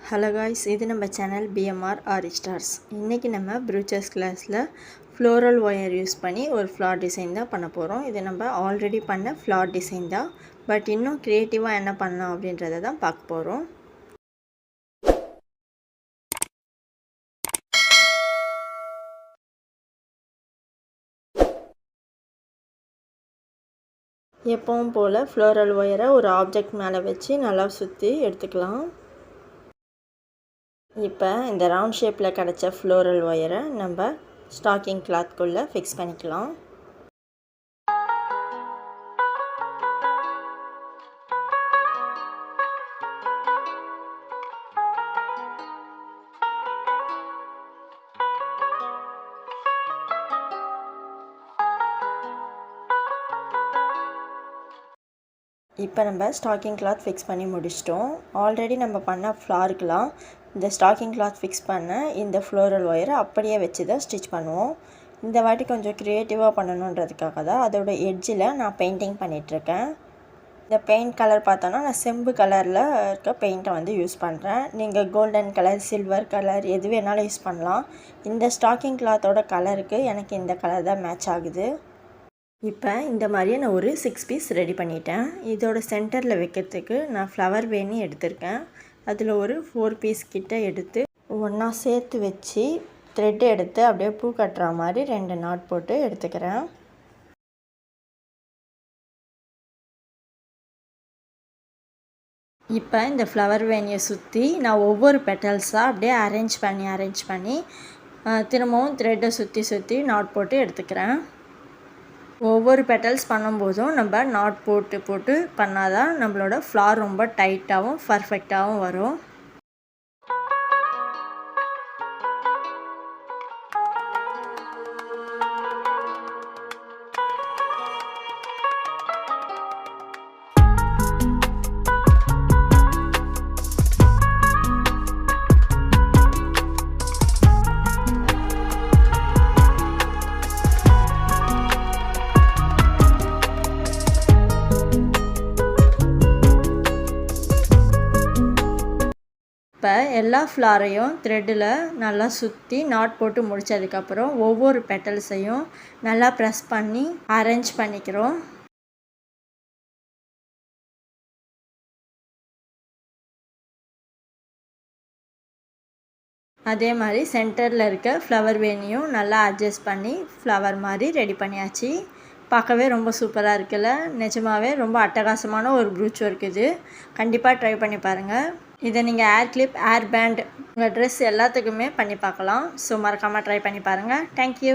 Hello guys, இது நம்ம channel PMR ஆரி stars. இன்றைக்கி நம்ம ப்ரூச்சர்ஸ் கிளாஸில் ஃப்ளோரல் ஒயர் யூஸ் பண்ணி ஒரு ஃப்ளார் டிசைன் தான் பண்ண போகிறோம். இது நம்ம ஆல்ரெடி பண்ண ஃப்ளார் டிசைன் தான், பட் இன்னும் க்ரியேட்டிவாக என்ன பண்ணலாம் அப்படின்றத தான் பார்க்க போகிறோம். எப்பவும் போல் ஃப்ளோரல் ஒயரை ஒரு ஆப்ஜெக்ட் மேலே வச்சு நல்லா சுற்றி எடுத்துக்கலாம். இப்போ இந்த ரவுண்ட் ஷேப்பில் கிடச்ச ஃப்ளோரல் ஒயரை நம்ம ஸ்டாக்கிங் கிளாத்குள்ளே ஃபிக்ஸ் பண்ணிக்கலாம். இப்போ நம்ம ஸ்டாக்கிங் கிளாத் ஃபிக்ஸ் பண்ணி முடிச்சிட்டோம். ஆல்ரெடி நம்ம பண்ண ஃப்ளாருக்கெலாம் இந்த ஸ்டாக்கிங் கிளாத் ஃபிக்ஸ் பண்ண இந்த ஃப்ளோரல் ஒயரை அப்படியே வச்சு தான் ஸ்டிச் பண்ணுவோம். இந்த வாட்டி கொஞ்சம் க்ரியேட்டிவாக பண்ணணுன்றதுக்காக தான் அதோட எட்ஜில் நான் பெயிண்டிங் பண்ணிகிட்ருக்கேன். இந்த பெயிண்ட் கலர் பார்த்தோன்னா நான் செம்பு கலரில் இருக்க பெயிண்ட்டை வந்து யூஸ் பண்ணுறேன். நீங்கள் கோல்டன் கலர், சில்வர் கலர் எது வேணாலும் யூஸ் பண்ணலாம். இந்த ஸ்டாக்கிங் கிளாத்தோட கலருக்கு எனக்கு இந்த கலர் தான் மேட்ச் ஆகுது. இப்போ இந்த மாதிரியே நான் ஒரு 6 பீஸ் ரெடி பண்ணிட்டேன். இதோட சென்டரில் வைக்கிறதுக்கு நான் ஃப்ளவர் வேணி எடுத்திருக்கேன். அதில் ஒரு 4 பீஸ் கிட்ட எடுத்து ஒன்றா சேர்த்து வச்சு த்ரெட் எடுத்து அப்படியே பூ கட்டுற மாதிரி 2 நாட் போட்டு எடுத்துக்கிறேன். இப்போ இந்த ஃப்ளவர் வேணியை சுற்றி நான் ஒவ்வொரு பெட்டல்ஸாக அப்படியே அரேஞ்ச் பண்ணி திரும்பவும் த்ரெட்டை சுற்றி நாட் போட்டு எடுத்துக்கிறேன். ஒவ்வொரு பெட்டல்ஸ் பண்ணும்போதும் நம்ம நாட் போட்டு பண்ணால் தான் நம்மளோட ஃப்ளார் ரொம்ப டைட்டாகவும் பர்ஃபெக்டாகவும் வரும். இப்போ எல்லா ஃப்ளாரையும் த்ரெட்டில் நல்லா சுற்றி நாட் போட்டு முடித்ததுக்கப்புறம் ஒவ்வொரு பெட்டல்ஸையும் நல்லா ப்ரெஸ் பண்ணி அரேஞ்ச் பண்ணிக்கிறோம். அதே மாதிரி சென்டரில் இருக்க ஃப்ளவர் வேணியும் நல்லா அட்ஜஸ்ட் பண்ணி ஃப்ளவர் மாதிரி ரெடி பண்ணியாச்சு. பார்க்கவே ரொம்ப சூப்பராக இருக்குல்ல. நிஜமாகவே ரொம்ப அட்டகாசமான ஒரு ப்ரூச் ஒர்க் இது. கண்டிப்பாக ட்ரை பண்ணி பாருங்கள். இதை நீங்கள் ஏர் கிளிப், ஏர் பேண்ட், உங்கள் ட்ரெஸ் எல்லாத்துக்குமே பண்ணி பார்க்கலாம். ஸோ மறக்காமல் ட்ரை பண்ணி பாருங்கள். தேங்க்யூ.